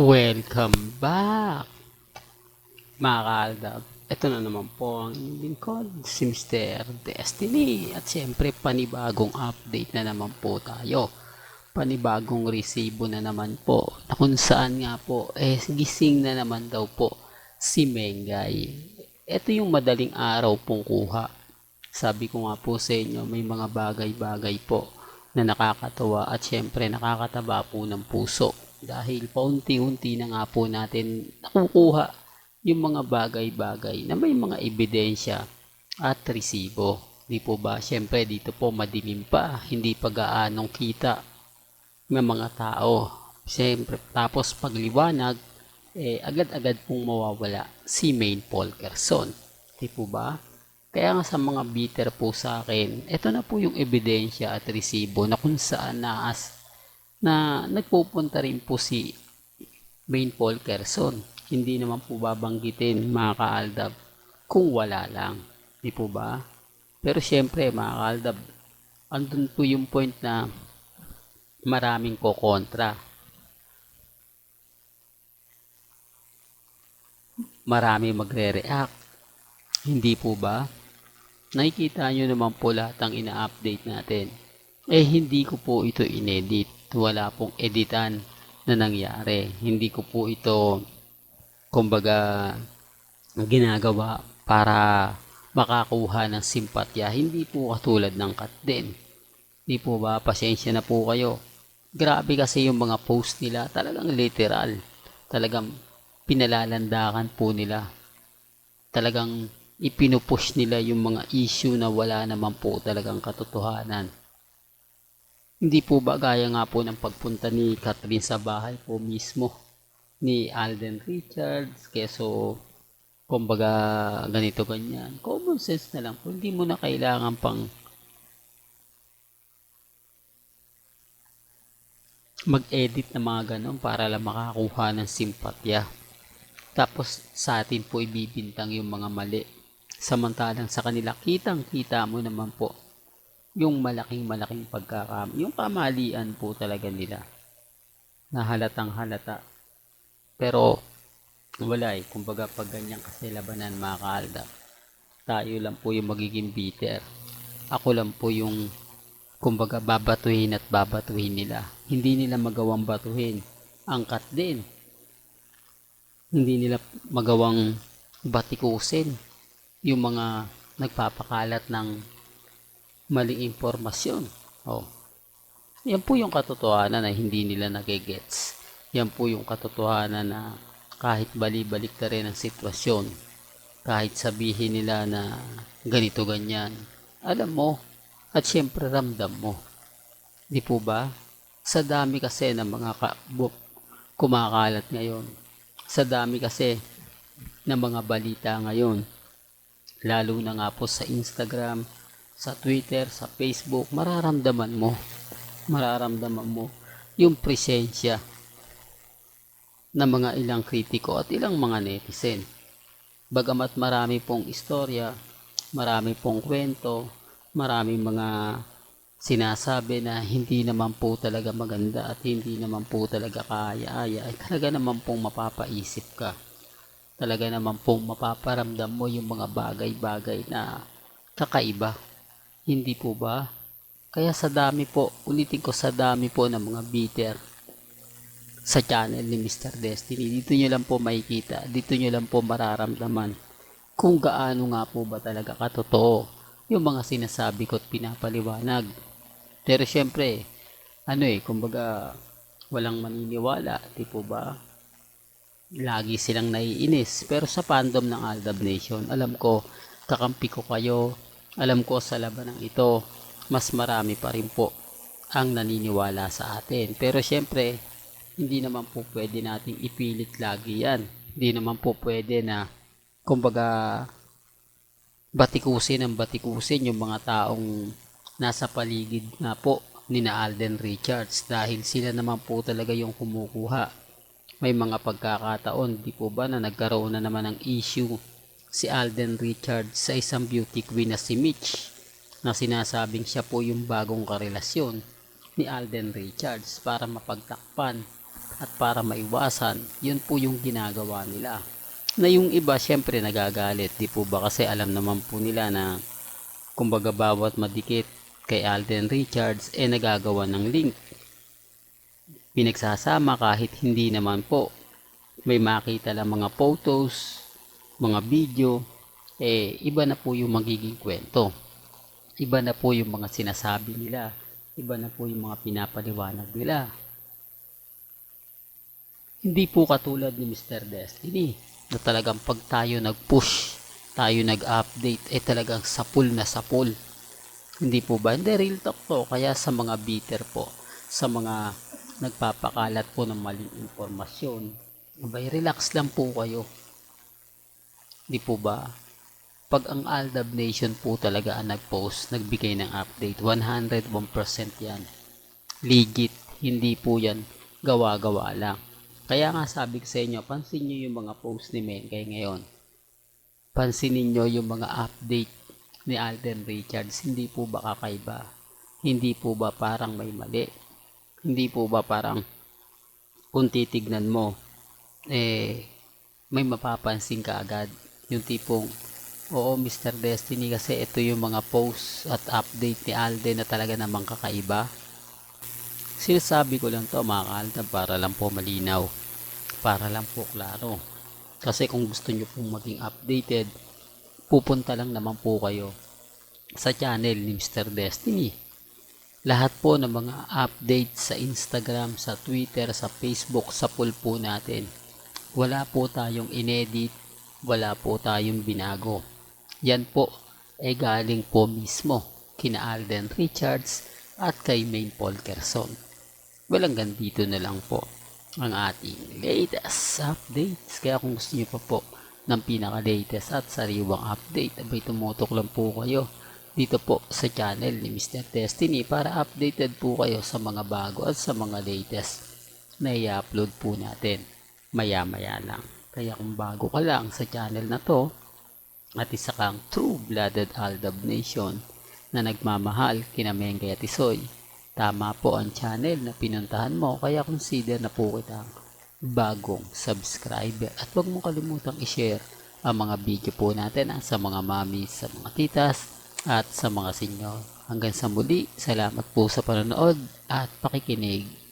Welcome back, mga kaaldab. Ito na naman po ang inyong lingkod, si Mr. Destiny. At siyempre, panibagong update na naman po tayo. Panibagong resibo na naman po. Na kung saan nga po, gising na naman daw po si Mengay. Ito yung madaling araw pong kuha. Sabi ko nga po sa inyo, may mga bagay-bagay po na nakakatawa at siyempre nakakataba po ng puso. Dahil paunti-unti na nga po natin nakukuha yung mga bagay-bagay na may mga ebidensya at resibo. Di po ba? Siyempre dito po madilim pa, hindi pa gaanong kita ng mga tao. Siyempre, tapos pagliwanag, agad-agad pong mawawala si Main Paul Gerson. Di po ba? Kaya nga sa mga bitter po sa akin, ito na po yung ebidensya at resibo na kung saan na nagpupunta rin po si Main Paul Gerson. Hindi naman po babanggitin, mga kaaldab, kung wala lang. Di po ba? Pero syempre, mga kaaldab, andun po yung point na maraming kokontra. Marami magre-react. Hindi po ba? Nakikita nyo naman po lahat ang ina-update natin. Hindi ko po ito inedit. Wala pong editan na nangyari. Hindi ko po ito, kumbaga, ginagawa para makakuha ng simpatya. Hindi po katulad ng cut din. Hindi po ba? Pasensya na po kayo. Grabe kasi yung mga post nila. Talagang literal. Talagang pinalalandakan po nila. Talagang ipinupush nila yung mga issue na wala naman po talagang katotohanan. Hindi po ba gaya nga po ng pagpunta ni Catherine sa bahay po mismo ni Alden Richards, keso kumbaga ganito ganyan. Common sense na lang po. Hindi mo na kailangan pang mag-edit ng mga ganon para lang makakuha ng simpatya. Tapos sa atin po ibibintang yung mga mali. Samantalang sa kanila, kitang-kita mo naman po yung malaking yung kamalian po talaga nila na halatang halata. Pero wala kumbaga pag ganyan kasi labanan, mga kaaldab, tayo lang po yung magiging bitter. Ako lang po yung kumbaga babatuhin at babatuhin nila. Hindi nila magawang batuhin. Angkat din. Hindi nila magawang batikusin yung mga nagpapakalat ng maling impormasyon. Yan po yung katotohanan na hindi nila nagigets. Yan po yung katotohanan na kahit bali-balik na rin ang sitwasyon, kahit sabihin nila na ganito ganyan, alam mo at syempre ramdam mo. Di po ba? Sa dami kasi ng mga kumakalat ngayon, sa dami kasi ng mga balita ngayon, lalo na nga po sa Instagram, sa Twitter, sa Facebook, mararamdaman mo yung presensya ng mga ilang kritiko at ilang mga netizen. Bagamat marami pong istorya, marami pong kwento, marami mga sinasabi na hindi naman po talaga maganda at hindi naman po talaga kaya-aya, ay talaga naman pong mapapaisip ka. Talaga naman pong mapaparamdam mo yung mga bagay-bagay na kakaiba. Hindi po ba? Kaya sa dami po, ulitin ko, sa dami po ng mga bitter sa channel ni Mr. Destiny, dito nyo lang po makikita, dito nyo lang po mararamdaman kung gaano nga po ba talaga katotoo yung mga sinasabi ko at pinapaliwanag. Pero syempre, kumbaga, walang maniniwala, di po ba? Lagi silang naiinis. Pero sa fandom ng Aldab Nation, alam ko, kakampi ko kayo. Alam ko sa labanang ito, mas marami pa rin po ang naniniwala sa atin. Pero syempre, hindi naman po pwede nating ipilit lagi yan. Hindi naman po pwede na, kumbaga, batikusin yung mga taong nasa paligid na po ni na Alden Richards, dahil sila naman po talaga yung kumukuha. May mga pagkakataon, di po ba, na nagkaroon na naman ng issue si Alden Richards sa isang beauty queen na si Mitch, na sinasabing siya po yung bagong karelasyon ni Alden Richards para mapagtakpan at para maiwasan, yun po yung ginagawa nila. Na yung iba syempre nagagalit, di po ba, kasi alam naman po nila na kumbaga bawat madikit kay Alden Richards nagagawa ng link. Pinagsasama kahit hindi naman po may makita lang mga photos, mga video, iba na po yung magiging kwento. Iba na po yung mga sinasabi nila. Iba na po yung mga pinapaliwanag nila. Hindi po katulad ni Mr. Destiny na talagang pag tayo nag-push, tayo nag-update, talagang sapul na sapul. Hindi po ba? Hindi, real talk to. Kaya sa mga bitter po, sa mga nagpapakalat po ng maling impormasyon, abay, relax lang po kayo. Hindi po ba? Pag ang Aldab Nation po talaga ang nag-post, nagbigay ng update, 101% yan. Legit, hindi po yan gawa-gawa lang. Kaya nga sabi ko sa inyo, pansin nyo yung mga post ni Menkay ngayon. Pansinin nyo yung mga update ni Alden Richards. Hindi po ba kakaiba? Hindi po ba parang may mali? Hindi po ba parang kung titignan mo, may mapapansin ka agad? Yung tipong, oo Mr. Destiny, kasi ito yung mga post at update ni Alden na talaga namang kakaiba. Sinasabi ko lang to mga ka-Aldab para lang po malinaw, para lang po klaro. Kasi kung gusto nyo pong maging updated, pupunta lang naman po kayo sa channel ni Mr. Destiny. Lahat po ng mga update sa Instagram, sa Twitter, sa Facebook, sa poll po natin. Wala po tayong inedit, wala po tayong binago. Yan po galing po mismo kina Alden Richards at kay Maine Polkerson. Walang gandito na lang po ang ating latest updates. Kaya kung gusto nyo pa po ng pinaka-latest at sariwang update, abay tumutok lang po kayo dito po sa channel ni Mr. Destiny para updated po kayo sa mga bago at sa mga latest na i-upload po natin maya-maya lang. Kaya kung bago ka lang sa channel na to at isa kang true-blooded Aldab Nation na nagmamahal kina Menkay at Isoy, tama po ang channel na pinuntahan mo, kaya consider na po kitang bagong subscriber. At huwag mo kalimutang i-share ang mga video po natin sa mga mami, sa mga titas, at sa mga senyor. Hanggang sa muli, salamat po sa panonood at pakikinig.